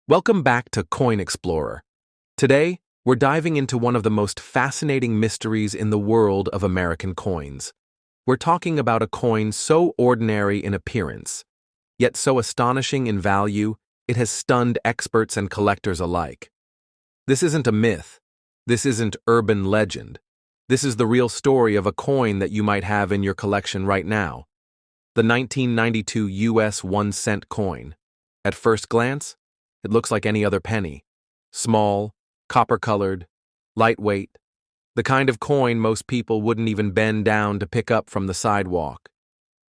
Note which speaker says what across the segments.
Speaker 1: Welcome back to Coin Explorer. Today, we're diving into one of the most fascinating mysteries in the world of American coins. We're talking about a coin so ordinary in appearance, yet so astonishing in value, it has stunned experts and collectors alike. This isn't a myth. This isn't urban legend. This is the real story of a coin that you might have in your collection right now. The 1992 US 1-cent coin. At first glance, it looks like any other penny. Small, copper-colored, lightweight, the kind of coin most people wouldn't even bend down to pick up from the sidewalk.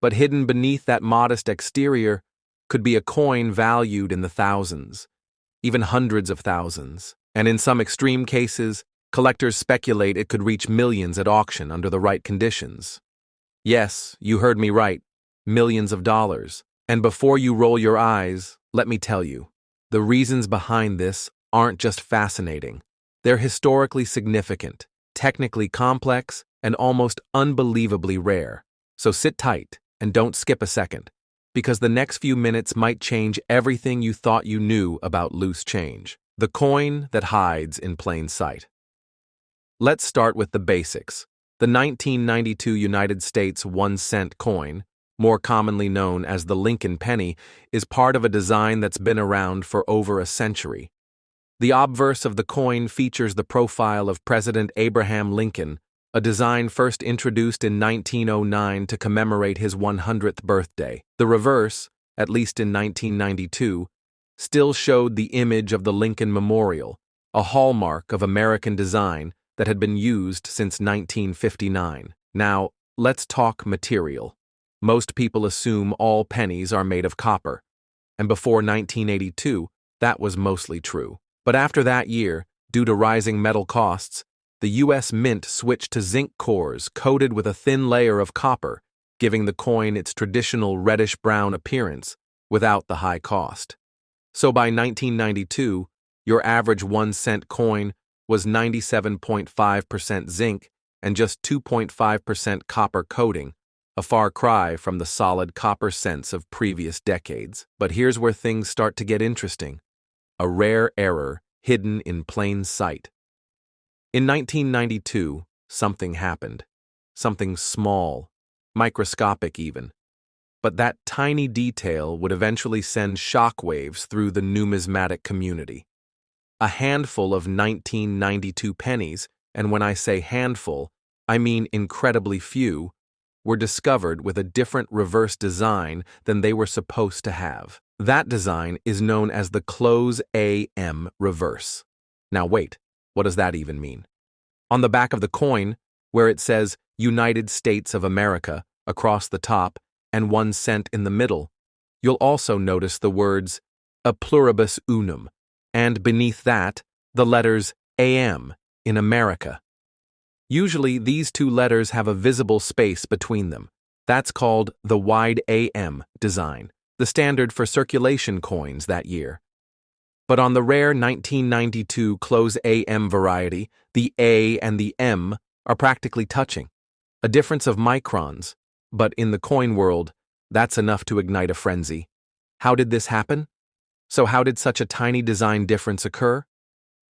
Speaker 1: But hidden beneath that modest exterior could be a coin valued in the thousands, even hundreds of thousands, and in some extreme cases, collectors speculate it could reach millions at auction under the right conditions. Yes, you heard me right, millions of dollars. And before you roll your eyes, let me tell you, the reasons behind this aren't just fascinating. They're historically significant, technically complex, and almost unbelievably rare. So sit tight and don't skip a second, because the next few minutes might change everything you thought you knew about loose change. The coin that hides in plain sight. Let's start with the basics. The 1992 United States 1-cent coin, more commonly known as the Lincoln penny, is part of a design that's been around for over a century. The obverse of the coin features the profile of President Abraham Lincoln, a design first introduced in 1909 to commemorate his 100th birthday. The reverse, at least in 1992, still showed the image of the Lincoln Memorial, a hallmark of American design that had been used since 1959. Now, let's talk material. Most people assume all pennies are made of copper, and before 1982, that was mostly true. But after that year, due to rising metal costs, the U.S. Mint switched to zinc cores coated with a thin layer of copper, giving the coin its traditional reddish-brown appearance without the high cost. So by 1992, your average 1-cent coin was 97.5% zinc and just 2.5% copper coating, a far cry from the solid copper cents of previous decades. But here's where things start to get interesting. A rare error hidden in plain sight. In 1992, something happened. Something small, microscopic even. But that tiny detail would eventually send shockwaves through the numismatic community. A handful of 1992 pennies, and when I say handful, I mean incredibly few, were discovered with a different reverse design than they were supposed to have. That design is known as the close AM reverse. Now wait, what does that even mean? On the back of the coin, where it says United States of America across the top and 1 cent in the middle, you'll also notice the words a pluribus unum, and beneath that, the letters AM in America. Usually, these two letters have a visible space between them. That's called the wide AM design, the standard for circulation coins that year. But on the rare 1992 close AM variety, the A and the M are practically touching, a difference of microns, but in the coin world, that's enough to ignite a frenzy. How did this happen? So how did such a tiny design difference occur?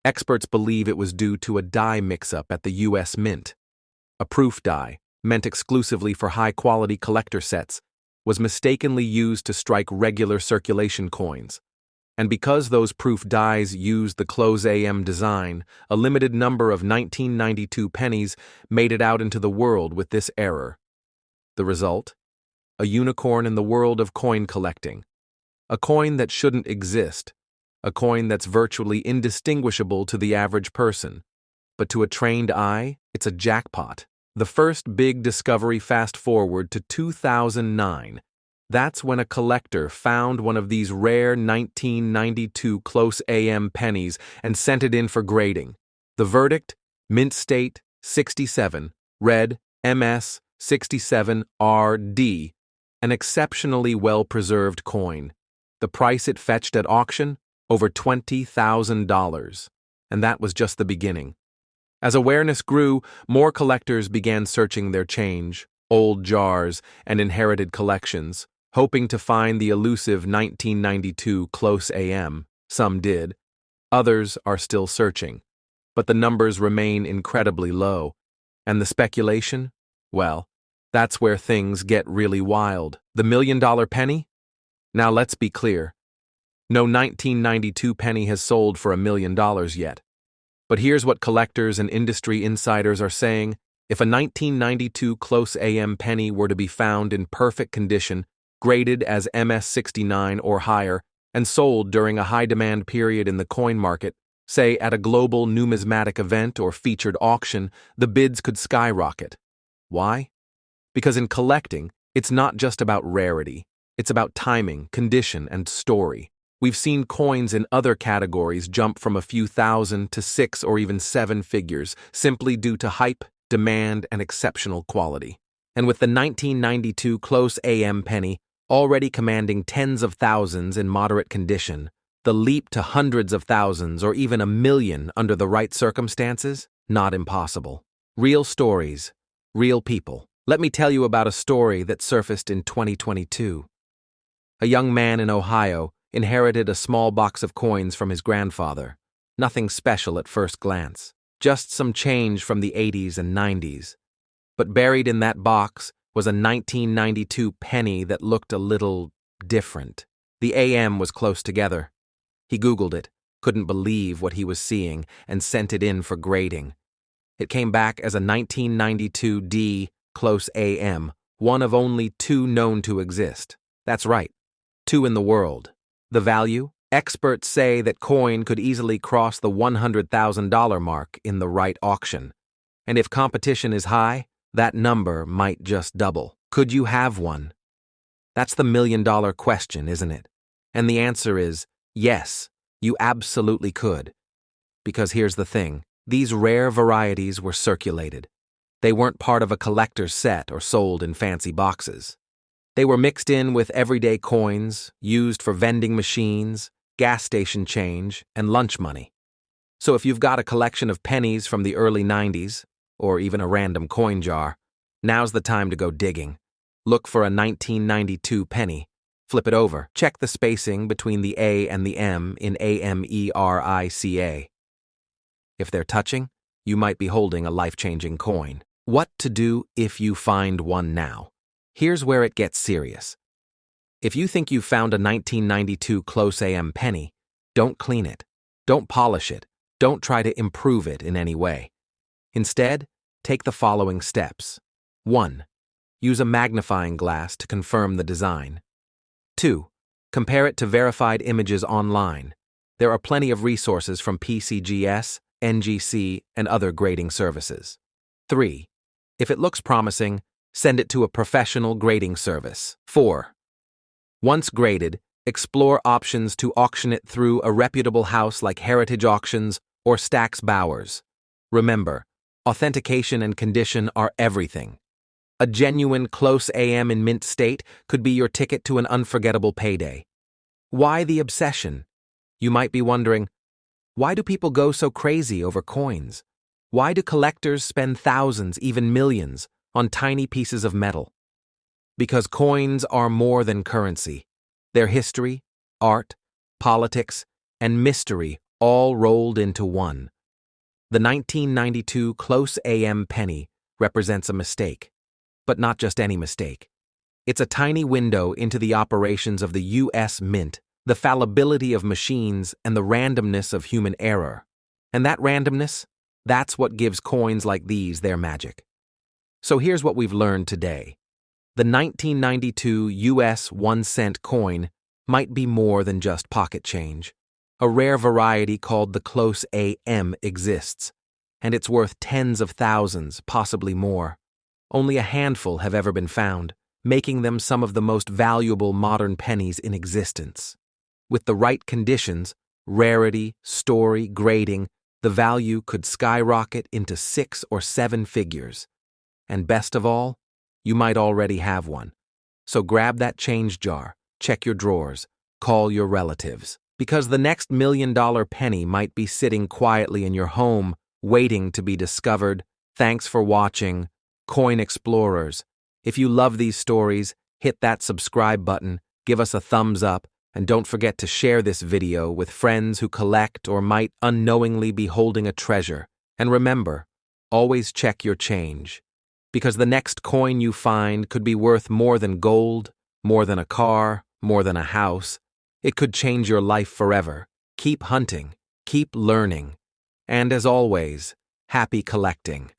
Speaker 1: Experts believe it was due to a die mix-up at the U.S. Mint. A proof die, meant exclusively for high-quality collector sets, was mistakenly used to strike regular circulation coins. And because those proof dies used the close AM design, a limited number of 1992 pennies made it out into the world with this error. The result? A unicorn in the world of coin collecting. A coin that shouldn't exist. A coin that's virtually indistinguishable to the average person. But to a trained eye, it's a jackpot. The first big discovery fast forward to 2009. That's when a collector found one of these rare 1992 close AM pennies and sent it in for grading. The verdict? Mint State 67, Red MS 67 RD, an exceptionally well-preserved coin. The price it fetched at auction? Over $20,000. And that was just the beginning. As awareness grew, more collectors began searching their change, old jars, and inherited collections, hoping to find the elusive 1992 close AM. Some did. Others are still searching. But the numbers remain incredibly low. And the speculation? Well, that's where things get really wild. The $1,000,000 penny? Now let's be clear. No 1992 penny has sold for $1,000,000 yet. But here's what collectors and industry insiders are saying. If a 1992 close AM penny were to be found in perfect condition, graded as MS69 or higher, and sold during a high-demand period in the coin market, say at a global numismatic event or featured auction, the bids could skyrocket. Why? Because in collecting, it's not just about rarity. It's about timing, condition, and story. We've seen coins in other categories jump from a few thousand to 6 or even 7 figures, simply due to hype, demand, and exceptional quality. And with the 1992 close AM penny already commanding tens of thousands in moderate condition, the leap to hundreds of thousands or even 1,000,000 under the right circumstances? Not impossible. Real stories, real people. Let me tell you about a story that surfaced in 2022. A young man in Ohio inherited a small box of coins from his grandfather. Nothing special at first glance, just some change from the 80s and 90s. But buried in that box was a 1992 penny that looked a little different. The AM was close together. He Googled it, couldn't believe what he was seeing, and sent it in for grading. It came back as a 1992 D close AM, one of only 2 known to exist. That's right, 2 in the world. The value? Experts say that coin could easily cross the $100,000 mark in the right auction. And if competition is high, that number might just double. Could you have one? That's the $1,000,000 question, isn't it? And the answer is yes, you absolutely could. Because here's the thing, these rare varieties were circulated. They weren't part of a collector's set or sold in fancy boxes. They were mixed in with everyday coins, used for vending machines, gas station change, and lunch money. So if you've got a collection of pennies from the early 90s, or even a random coin jar, now's the time to go digging. Look for a 1992 penny. Flip it over. Check the spacing between the A and the M in AMERICA. If they're touching, you might be holding a life-changing coin. What to do if you find one now? Here's where it gets serious. If you think you've found a 1992 close AM penny, don't clean it. Don't polish it. Don't try to improve it in any way. Instead, take the following steps. 1. Use a magnifying glass to confirm the design. 2. Compare it to verified images online. There are plenty of resources from PCGS, NGC, and other grading services. 3. If it looks promising, send it to a professional grading service. 4. Once graded, explore options to auction it through a reputable house like Heritage Auctions or Stack's Bowers. Remember, authentication and condition are everything. A genuine close AM in mint state could be your ticket to an unforgettable payday. Why the obsession? You might be wondering, why do people go so crazy over coins? Why do collectors spend thousands, even millions, on tiny pieces of metal? Because coins are more than currency. They're history, art, politics, and mystery all rolled into one. The 1992 close AM penny represents a mistake. But not just any mistake. It's a tiny window into the operations of the U.S. Mint, the fallibility of machines, and the randomness of human error. And that randomness, that's what gives coins like these their magic. So here's what we've learned today. The 1992 U.S. 1-cent coin might be more than just pocket change. A rare variety called the close AM exists, and it's worth tens of thousands, possibly more. Only a handful have ever been found, making them some of the most valuable modern pennies in existence. With the right conditions, rarity, story, grading, the value could skyrocket into 6 or 7 figures. And best of all, you might already have one. So grab that change jar, check your drawers, call your relatives. Because the next $1,000,000 penny might be sitting quietly in your home, waiting to be discovered. Thanks for watching Coin Explorers. If you love these stories, hit that subscribe button, give us a thumbs up, And don't forget to share this video with friends who collect or might unknowingly be holding a treasure. And remember, always check your change, because the next coin you find could be worth more than gold, more than a car, more than a house. It could change your life forever. Keep hunting, keep learning, and as always, happy collecting.